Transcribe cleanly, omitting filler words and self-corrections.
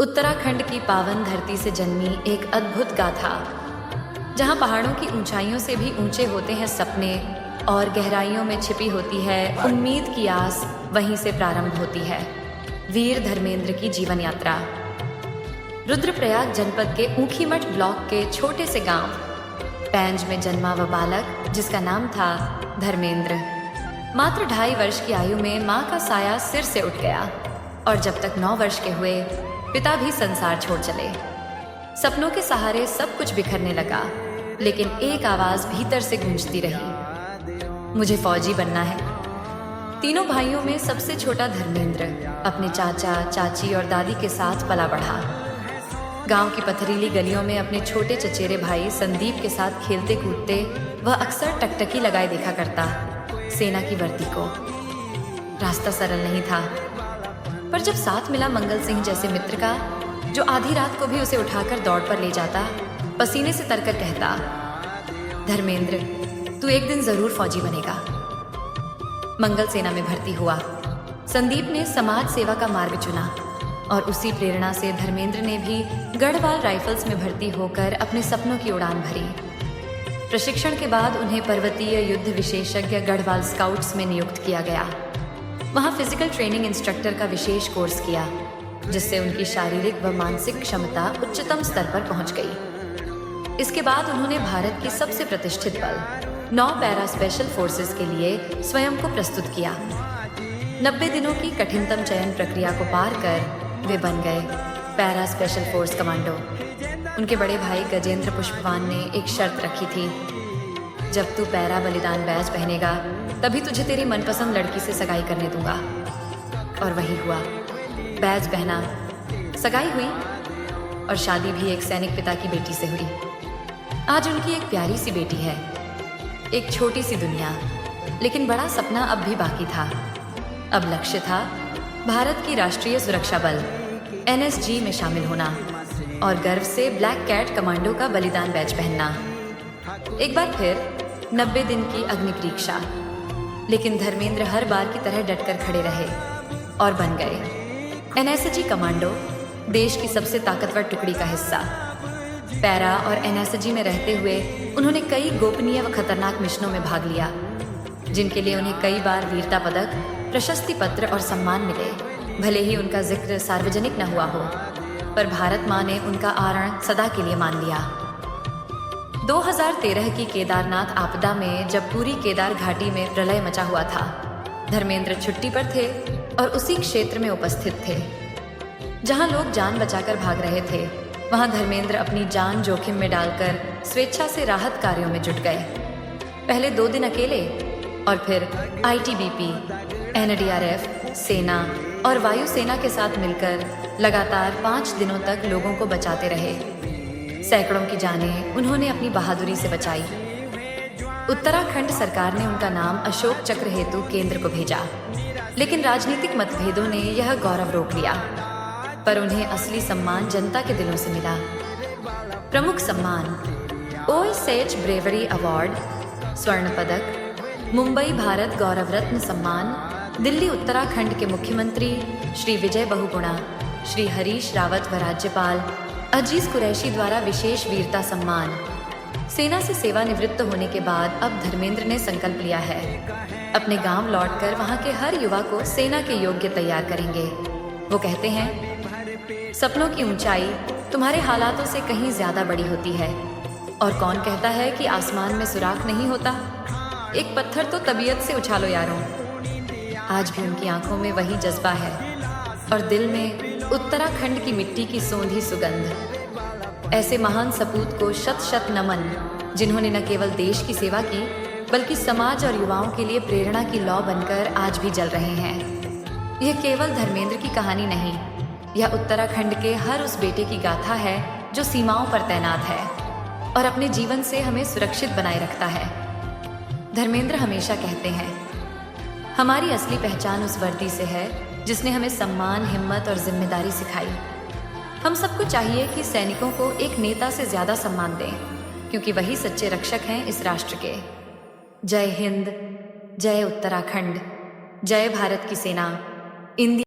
उत्तराखंड की पावन धरती से जन्मी एक अद्भुत गाथा, जहां पहाड़ों की ऊंचाइयों से भी ऊंचे होते हैं सपने और गहराइयों में छिपी होती है उम्मीद की आस, वहीं से प्रारंभ होती है वीर धर्मेंद्र की जीवन यात्रा। रुद्रप्रयाग जनपद के ऊखीमठ ब्लॉक के छोटे से गांव पैंज में जन्मा वह बालक, जिसका नाम था धर्मेंद्र, मात्र 2.5 वर्ष की आयु में मां का साया सिर से उठ गया और जब तक 9 वर्ष के हुए पिता भी संसार छोड़ चले। सपनों के सहारे सब कुछ बिखरने लगा, लेकिन एक आवाज भीतर से गूंजती रही, मुझे फौजी बनना है। तीनों भाइयों में सबसे छोटा धर्मेंद्र अपने चाचा, चाची और दादी के साथ पला बढ़ा। गांव की पथरीली गलियों में अपने छोटे चचेरे भाई संदीप के साथ खेलते कूदते वह अक्सर टकटकी लगाए देखा करता सेना की वर्दी को। रास्ता सरल नहीं था, पर जब साथ मिला मंगल सिंह जैसे मित्र का, जो आधी रात को भी उसे उठाकर दौड़ पर ले जाता, पसीने से तरकर कहता, धर्मेंद्र, तू एक दिन जरूर फौजी बनेगा। मंगल सेना में भर्ती हुआ। संदीप ने समाज सेवा का मार्ग चुना और उसी प्रेरणा से धर्मेंद्र ने भी गढ़वाल राइफल्स में भर्ती होकर अपने सपनों की उड़ान भरी। प्रशिक्षण के बाद उन्हें पर्वतीय युद्ध विशेषज्ञ गढ़वाल स्काउट्स में नियुक्त किया गया। वहां फिजिकल ट्रेनिंग इंस्ट्रक्टर का विशेष कोर्स किया, जिससे उनकी शारीरिक व मानसिक क्षमता उच्चतम स्तर पर पहुंच गई। इसके बाद उन्होंने भारत की सबसे प्रतिष्ठित बल 9 पैरा स्पेशल फोर्सेस के लिए स्वयं को प्रस्तुत किया। 90 दिनों की कठिनतम चयन प्रक्रिया को पार कर वे बन गए पैरा स्पेशल फोर्स कमांडो। उनके बड़े भाई गजेंद्र पुष्पवान ने एक शर्त रखी थी, जब तू पैरा बलिदान बैज पहनेगा तभी तुझे तेरी मनपसंद लड़की से सगाई करने दूंगा। और वही हुआ, बैज पहना, सगाई हुई और शादी भी एक सैनिक पिता की बेटी से हुई। आज उनकी एक प्यारी सी बेटी है, एक छोटी सी दुनिया, लेकिन बड़ा सपना अब भी बाकी था। अब लक्ष्य था भारत की राष्ट्रीय सुरक्षा बल NSG में शामिल होना और गर्व से ब्लैक कैट कमांडो का बलिदान बैज पहनना। एक बार फिर 90 दिन की अग्नि परीक्षा, लेकिन धर्मेंद्र हर बार की तरह डटकर खड़े रहे और बन गए NSG कमांडो, देश की सबसे ताकतवर टुकड़ी का हिस्सा। पैरा और NSG में रहते हुए उन्होंने कई गोपनीय व खतरनाक मिशनों में भाग लिया, जिनके लिए उन्हें कई बार वीरता पदक, प्रशस्ति पत्र और सम्मान मिले। भले ही उनका जिक्र सार्वजनिक न हुआ हो, पर भारत माँ ने उनका आरण सदा के लिए मान लिया। 2013 की केदारनाथ आपदा में जब पूरी केदार घाटी में प्रलय मचा हुआ था, धर्मेंद्र छुट्टी पर थे और उसी क्षेत्र में उपस्थित थे। जहां लोग जान बचाकर भाग रहे थे, वहां धर्मेंद्र अपनी जान जोखिम में डालकर स्वेच्छा से राहत कार्यों में जुट गए। पहले 2 दिन अकेले और फिर ITBP, NDRF, सेना और वायुसेना के साथ मिलकर लगातार 5 दिनों तक लोगों को बचाते रहे। सैकड़ों की जानें उन्होंने अपनी बहादुरी से बचाई। उत्तराखंड सरकार ने उनका नाम अशोक चक्र हेतु केंद्र को भेजा, लेकिन राजनीतिक मतभेदों ने यह गौरव रोक लिया। पर उन्हें असली सम्मान जनता के दिलों से मिला। प्रमुख सम्मान OSH ब्रेवरी अवार्ड, स्वर्ण पदक, मुंबई भारत गौरव रत्न सम्मान, दिल्ली उत्तराखंड के मुख्यमंत्री श्री विजय बहुगुणा, श्री हरीश रावत व राज्यपाल अजीज कुरैशी द्वारा विशेष वीरता सम्मान। सेना से सेवानिवृत्त होने के बाद अब धर्मेंद्र ने संकल्प लिया है, अपने गांव लौटकर वहां के हर युवा को सेना के योग्य तैयार करेंगे। वो कहते हैं, सपनों की ऊंचाई तुम्हारे हालातों से कहीं ज्यादा बड़ी होती है, और कौन कहता है कि आसमान में सुराख नहीं होता। एक पत्थर तो तबीयत से उछालो यारों। आज भी उनकी आंखों में वही जज्बा है और दिल में उत्तराखंड की मिट्टी की सौंधी सुगंध। ऐसे महान सपूत को शत शत नमन, जिन्होंने न केवल देश की सेवा की, बल्कि समाज और युवाओं के लिए प्रेरणा की लौ बनकर आज भी जल रहे हैं। यह केवल धर्मेंद्र की कहानी नहीं, यह उत्तराखंड के हर उस बेटे की गाथा है जो सीमाओं पर तैनात है और अपने जीवन से हमें सुरक्षित बनाए रखता है। धर्मेंद्र हमेशा कहते हैं, हमारी असली पहचान उस वर्दी से है जिसने हमें सम्मान, हिम्मत और जिम्मेदारी सिखाई। हम सबको चाहिए कि सैनिकों को एक नेता से ज्यादा सम्मान दें, क्योंकि वही सच्चे रक्षक हैं इस राष्ट्र के। जय हिंद, जय उत्तराखंड, जय भारत की सेना। इंडिया